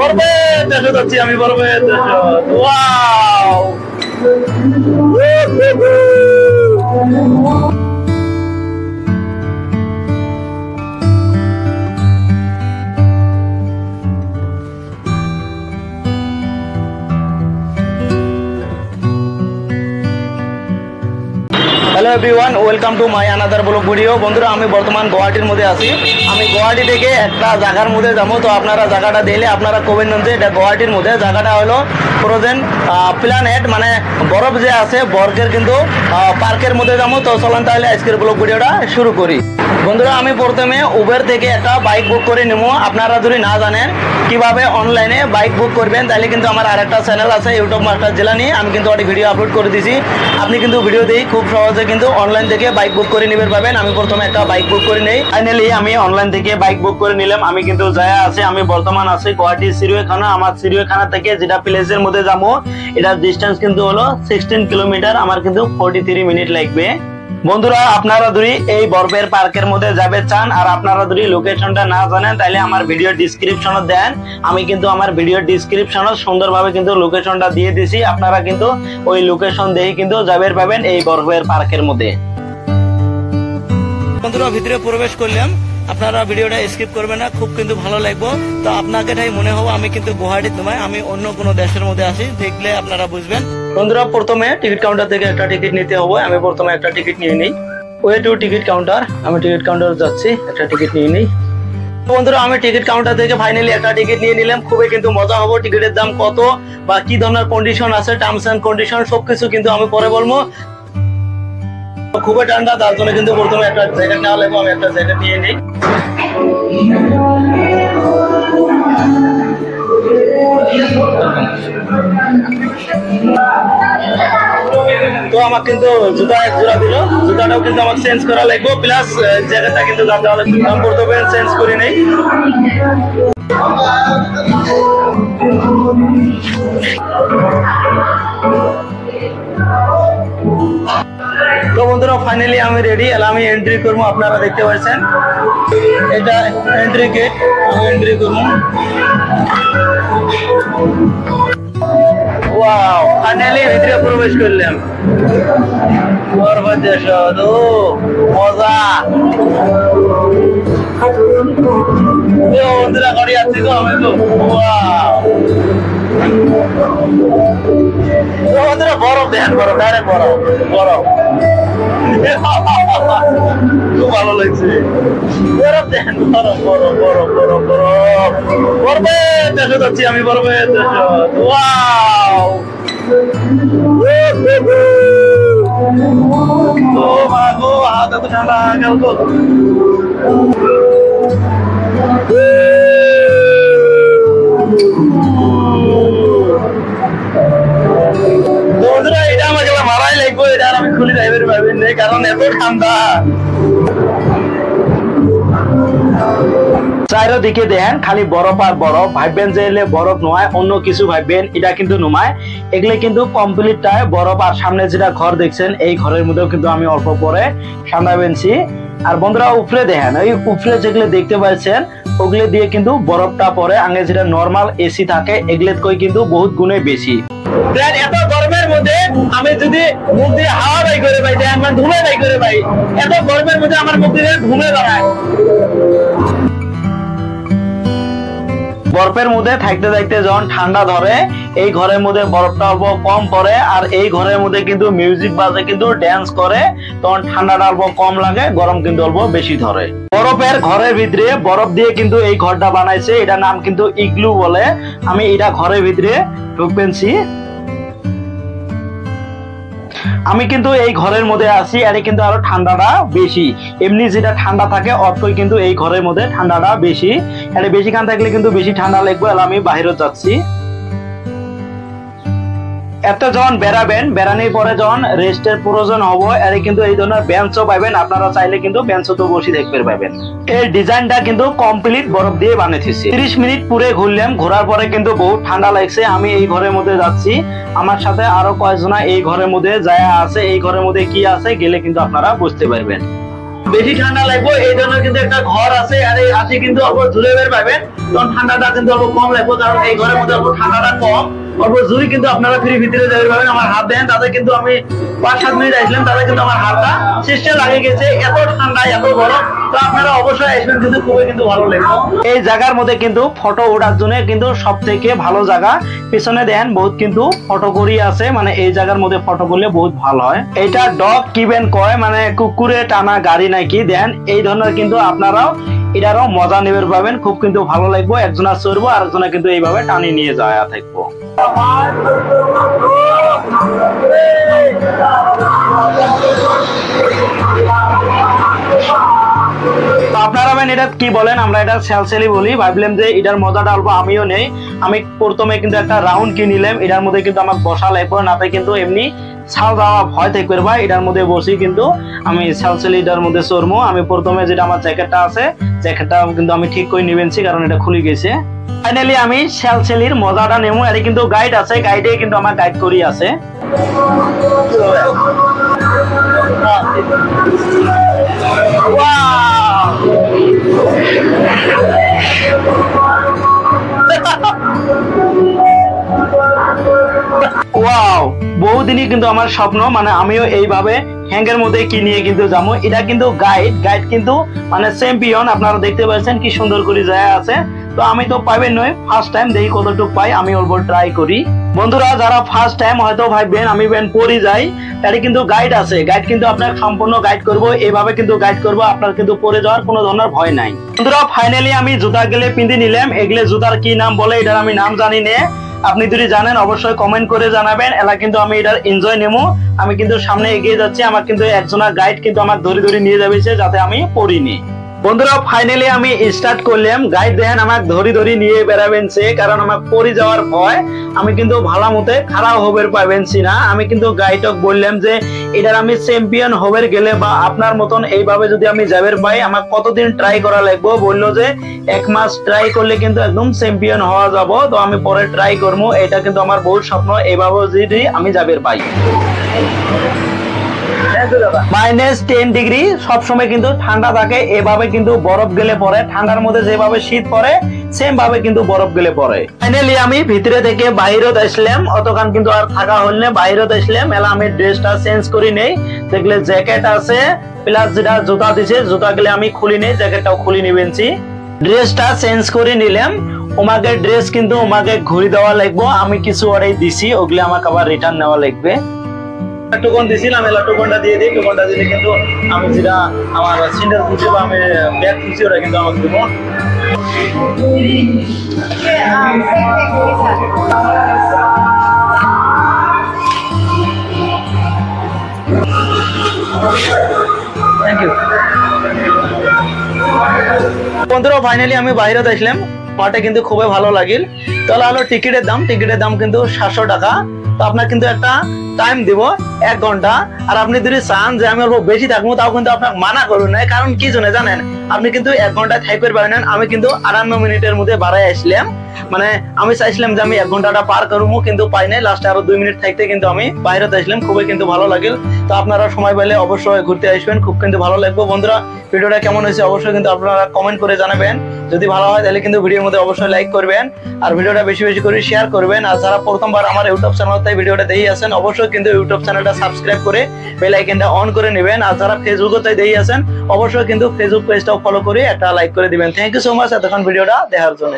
বরফের দেশে যাচ্ছি আমি, বরফের দেশে। Wow hello everyone welcome to my another vlog video बंधुरा आमी बर्तमान गुवाहाटीर मध्य आছি আমি গুয়াহাটি থেকে একটা জায়গার মধ্যে যাব তো আপনারা জায়গাটা দেখলে আপনারা কমেন্ট যে এটা গুয়াহাটির মধ্যে জায়গাটা হলো ফ্রোজেন প্ল্যানেট মানে বরফ যে আছে বরফের কিন্তু পার্কের মধ্যে যাব তো চলুন তাহলে আজকের ব্লগ ভিডিওটা শুরু করি বন্ধুরা আমি প্রথমে উবের থেকে একটা বাইক বুক করে নেব আপনারা যদি না জানেন কিভাবে অনলাইনে বাইক বুক করবেন তাহলে কিন্তু আমার আরেকটা চ্যানেল আছে ইউটিউব মাস্টার জেলানি আমি কিন্তু একটা ভিডিও আপলোড করে দিয়েছি আপনি কিন্তু ভিডিও দেই খুব সহজে কিন্তু অনলাইন থেকে বাইক বুক করে নিতে পারবেন আমি প্রথমে একটা বাইক বুক করে নেই ফাইনালি আমি অনলাইন থেকে বাইক বুক করে নিলাম আমি কিন্তু যায় আছে আমি বর্তমান আছি গুয়াহাটি চিড়িয়াখানা আমার চিড়িয়াখানা থেকে যেটা প্লেসের মধ্যে যাবো এটা ডিসটেন্স কিন্তু হলো 16 কিলোমিটার আমার কিন্তু 43 মিনিট লাগবে বন্ধুরা আপনারা যদি এই বরফের পার্কের মধ্যে যাবে চান আর আপনারা যদি লোকেশনটা না জানেন তাহলে আমার ভিডিও ডেসক্রিপশনে দেন আমি কিন্তু আমার ভিডিও ডেসক্রিপশনে সুন্দরভাবে কিন্তু লোকেশনটা দিয়ে দিছি আপনারা কিন্তু ওই লোকেশন দেখে কিন্তু যাবেন পাবেন এই বরফের পার্কের মধ্যে বন্ধুরা ভিতরে প্রবেশ করলাম আপনারা ভিডিওটা স্কিপ করবেন না খুব কিন্তু ভালো লাগবে তো আপনাকে তাই মনে হবে আমি কিন্তু গুয়াহাটিতে নয় আমি অন্য কোনো দেশের মধ্যে আছি দেখলে আপনারা বুঝবেন বন্ধুরা প্রথমে টিকিট কাউন্টার থেকে একটা টিকিট নিতে হবে আমি প্রথমে একটা টিকিট নিয়ে নিই ওয়ে টু টিকিট কাউন্টার আমি টিকিট কাউন্টারে যাচ্ছি একটা টিকিট নিয়ে নিই বন্ধুরা আমি টিকিট কাউন্টার থেকে ফাইনালি একটা টিকিট নিয়ে নিলাম খুবই কিন্তু মজা হবে টিকিটের দাম কত বা কি ধরনের কন্ডিশন আছে টার্মস এন্ড কন্ডিশন সবকিছু কিন্তু আমি পরে বলবো খুবই ঠান্ডা তার জন্য কিন্তু প্রথমে একটা জ্যাকেট নেওয়া লাগবে আমি একটা জ্যাকেট নিয়ে নিই তো আমাকে কিন্তু জুতা এক জোড়া দিল জুতাটাও কিন্তু আমাকে চেঞ্জ করা লাগবে প্লাস জ্যাকেটটা কিন্তু দাম দেওয়া লাগবে আমি প্রথমে চেঞ্জ করে নেই তো বন্ধুরা ফাইনালি আমি রেডি এলা আমি এন্ট্রি করব আপনারা দেখতে পাচ্ছেন এটা এন্ট্রি গেট আমি এন্ট্রি করব ওয়াও ফাইনালি ভিতরে প্রবেশ করলাম বরফের দেশ তো মজা বন্ধুরা গাড়ি আসছে তো আমি তো ওয়াও বন্ধুরা বরফ দেখেন বরফ ডাইরেক্ট বরফ বরফ খুব ভালো লাগছে বরফ দেখেন বরফ বরফ বরফ বরফ বরফ বরফের দেশে যাচ্ছি আমি বরফের দেশে ওয়াও তো মাগো হাত এত ঠান্ডা গেল তো বন্ধুরা এটা আমাকে মারাই লাগবে এটা আমি খুলে যাইবার পারবেন না কারণ এত ঠান্ডা চারিদিকে দেখেন খালি বরফ আর বরফ ভাববেন যে এলে বরফ নয় অন্য কিছু ভাববেন এটা কিন্তু নয় এগুলো কিন্তু কমপ্লিটটাই বরফ আর সামনে যেটা ঘর দেখছেন এই ঘরের মধ্যেও কিন্তু আমি অল্প পরে ঠান্ডা বেনছি আর বন্ধুরা উপরে দেখেন ওই উপরে যেগুলো দেখতে পাচ্ছেন ওগুলো দিয়ে কিন্তু বরফটা পরে আগে যেটা নরমাল এসি থাকে এগুলো কই কিন্তু বহুত গুণে বেশি এত গরমের মধ্যে আমি যদি মুখ দিয়ে হাওয়া বাই করে পাই মানে ধুমে বাই করে পাই এত গরমের মধ্যে আমার মুখ দিয়ে ঘুমে বেড়ায় বরফের মধ্যে থাকতে থাকতে যখন ঠান্ডা ধরে এই ঘরের মধ্যে বরফটা অল্প কম পড়ে আর এই ঘরের মধ্যে কিন্তু মিউজিক বাজে কিন্তু ড্যান্স করে তখন ঠান্ডাটা অল্প কম লাগে গরম কিন্তু অল্প বেশি ধরে বরফের ঘরের ভিতরে বরফ দিয়ে কিন্তু এই ঘরটা বানাইছে এটা নাম কিন্তু ইগলু বলে আমি এটা ঘরের ভিতরে ঢুকবেনছি আমি কিন্তু এই ঘরের মধ্যে আছি আর কিন্তু আরো ঠান্ডাটা বেশি এমনি যেটা ঠান্ডা থাকে অতই কিন্তু এই ঘরের মধ্যে ঠান্ডাটা বেশি আর বেশি খান থাকলে কিন্তু বেশি ঠান্ডা লাগবে আর আমি বাইরে যাচ্ছি এত যখন বেড়াবেন বেড়ানোর পরে যখন রেস্টের প্রয়োজন হবে আর কিন্তু এই ধরনের বেঞ্চও পাবেন আপনারা চাইলে কিন্তু বেঞ্চও বসে দেখতে পাবেন এই ডিজাইনটা কিন্তু কমপ্লিট বরফ দিয়ে বানিয়েছি 30 মিনিট পুরো ঘুরলাম ঘোরার পরে কিন্তু বহুত ঠান্ডা লাগছে আমি এই ঘরের মধ্যে যাচ্ছি আমার সাথে আরো কয়েকজন এই ঘরের মধ্যে যায় আছে এই ঘরের মধ্যে কি আছে গেলে কিন্তু আপনারা বুঝতে পারবেন বেশি ঠান্ডা লাগবে এই জন্য কিন্তু একটা ঘর আছে, আর এই আসি কিন্তু অল্প ঝুলে বের পাবেন, তখন ঠান্ডাটা কিন্তু অল্প কম লাগবে, কারণ এই ঘরের মধ্যে অল্প ঠান্ডাটা কম, অল্প ঝুলি কিন্তু আপনারা ফ্রি ভিতরে যাবে পাবেন। আমার হাত দেন, তাদের কিন্তু আমি 5-7 মিনিট আসলাম, তাদের কিন্তু আমার হাতটা শীর্ষে লাগে গেছে, এত ঠান্ডা এত গরম। তো আপনারা অবশ্যই আসবেন, কিন্তু খুবই কিন্তু ভালো লাগবে। এই জায়গার মধ্যে কিন্তু ফটো ওঠার জন্য কিন্তু সব থেকে ভালো জায়গা, পিছনে দেন বহুত কিন্তু ফটো করি আছে, মানে এই জায়গার মধ্যে ফটো করলে বহুত ভালো হয়। এটা ডগ কিবেন কয়, মানে কুকুরে টানা গাড়ি নাকি দেন, এই ধরনের কিন্তু আপনারাও এটারও মজা নেবের পাবেন, খুব কিন্তু ভালো লাগবে। একজনা চড়বো আর একজনা কিন্তু এইভাবে টানি নিয়ে যাওয়া থাকবো। আপনারা এটা কি বলেন, আমরা এটা সেলসেলি বলি। ভাবলাম যে এটার মজাটা অল্প আমিও নেই। আমি প্রথমে কিন্তু একটা রাউন্ড কিনিলাম, এটার মধ্যে কিন্তু আমার বসা লাগবে, নাতে কিন্তু এমনি ছাল যাওয়া ভয় থাকবে বা এটার মধ্যে বসি কিন্তু আমি সেলসেলি এটার মধ্যে চড়বো। আমি প্রথমে যেটা আমার জ্যাকেটটা আছে, জ্যাকেটটা কিন্তু আমি ঠিক করে নিবেনছি, কারণ এটা খুলে গেছে। ফাইনালি আমি সেলসেলির মজাটা নেবো। এর কিন্তু গাইড আছে, গাইডে কিন্তু আমার গাইড করি আছে। ওয়াও, বহুদিনই কিন্তু আমার স্বপ্ন, মানে আমিও এইভাবে হ্যাঙ্গের মধ্যে কি নিয়ে কিন্তু যাবো। এটা কিন্তু গাইড কিন্তু মানে চ্যাম্পিয়ন, আপনারা দেখতে পাচ্ছেন কি সুন্দর করে যায় আছে। তো আমি তো পাইবেন নয়, ফার্স্ট টাইম দেখি কতটুকু পাই, আমি অল্প ট্রাই করি। বন্ধুরা যারা ফার্স্ট টাইম হয়তো ভাববেন আমি বেন পড়ি যাই, তাহলে কিন্তু গাইড আছে, গাইড কিন্তু আপনার সম্পূর্ণ গাইড করবো, এইভাবে কিন্তু গাইড করবো, আপনার কিন্তু পড়ে যাওয়ার কোনো ধরনের ভয় নাই। বন্ধুরা ফাইনালি আমি জুতা গেলে পিঁধে নিলাম, এগুলো জুতার কি নাম বলে এটার আমি নাম জানি না, আপনি যদি জানেন অবশ্যই কমেন্ট করে জানাবেন। এলা কিন্তু আমি এটার এনজয় নেবো, আমি কিন্তু সামনে এগিয়ে যাচ্ছি, আমার কিন্তু একজনের গাইড কিন্তু আমার ধরে নিয়ে যাবে যাতে আমি পড়িনি। বন্ধুরা ফাইনালি আমি স্টার্ট করলাম, গাইড দেখেন আমাকে ধরি নিয়ে বেড়াবেন সে, কারণ আমার পড়ে যাওয়ার ভয়, আমি কিন্তু ভালো মতে খারাপ হবের পাবেন না। আমি কিন্তু গাইডক বললাম যে এটার আমি চ্যাম্পিয়ন হবের গেলে বা আপনার মতন এইভাবে যদি আমি যাবের পাই আমার কতদিন ট্রাই করা লাগবে। বললো যে 1 মাস ট্রাই করলে কিন্তু একদম চ্যাম্পিয়ন হওয়া যাব। তো আমি পরে ট্রাই করবো, এটা কিন্তু আমার বহুত স্বপ্ন, এইভাবে যদি আমি যাবের পাই। -10 ডিগ্রি সবসময় কিন্তু ঠান্ডা থাকে, এভাবে কিন্তু বরফ গেলে পরে, ঠান্ডার মধ্যে যেভাবে শীত পড়ে সেম ভাবে কিন্তু বরফ গেলে পরে। ফাইনালি আমি ভিতরে থেকে বাইরেত আসলাম, অতক্ষণ কিন্তু আর থাকা হল না, বাইরেত আসলাম। এলা আমি ড্রেসটা চেঞ্জ করি নেই, দেখলে জ্যাকেট আছে প্লাস যেটা জুতা দিছে, জুতা গেলে আমি খুলি নেই, জ্যাকেটটাও খুলি নিবেনছি। ড্রেসটা চেঞ্জ করে নিলাম, ওমাকে ড্রেস কিন্তু ওমাকে ঘুরি দেওয়া লাগবে, আমি কিছু অর্ডার দিছি, ওগুলো আমাকে আবার রিটার্ন নেওয়া লাগবে। টোকন দিছিলাম, এলা টোকনটা দিয়ে দিই, টোকনটা দিলে কিন্তু আমি যেটা আমার সিন্ডার খুঁজছি বা আমি ব্যাগ খুঁজছি ওটা কিন্তু আমাকে দেবো। Thank you. বন্ধুরা ফাইনালি আমি বাইরে আসলাম, মাঠে কিন্তু খুবই ভালো লাগিল। তাহলে হলো টিকিটের দাম কিন্তু 700 টাকা। তো আপনার কিন্তু একটা টাইম দিব 1 ঘন্টা, আর আপনি যদি চান যে আমি অল্প বেশি থাকবো তাও কিন্তু আপনাকে মানা করুন না, কারণ কি জন্য জানেন, আপনি কিন্তু 1 ঘন্টায় থাকতে পারেন। আমি কিন্তু 58 মিনিটের মধ্যে বাড়াই আসলাম, মানে আমি চাইছিলাম যে আমি 1 ঘন্টাটা পার করবো, কিন্তু পাই নাই, লাস্টে আরো 2 মিনিট থাকতে কিন্তু আমি বাইরে আসলাম। খুবই কিন্তু ভালো লাগিল। তো আপনারা সময় পেলে অবশ্যই ঘুরতে আসবেন, খুব কিন্তু ভালো লাগবে। বন্ধুরা ভিডিওটা কেমন হয়েছে অবশ্যই কিন্তু আপনারা কমেন্ট করে জানাবেন, যদি ভালো হয় তাহলে কিন্তু ভিডিওর মধ্যে অবশ্যই লাইক করবেন, আর ভিডিওটা বেশি বেশি করে শেয়ার করবেন। আর যারা প্রথমবার আমার ইউটিউব চ্যানেলতে ভিডিওটা দেখে আছেন অবশ্যই কিন্তু ইউটিউব চ্যানেলটা সাবস্ক্রাইব করে বেল আইকনটা অন করে নেবেন। আর যারা ফেসবুকে দেখে আছেন অবশ্যই কিন্তু ফেসবুক পেজটাও ফলো করে একটা লাইক করে দিবেন। থ্যাংক ইউ সো মাচ এতক্ষণ ভিডিওটা দেখার জন্য।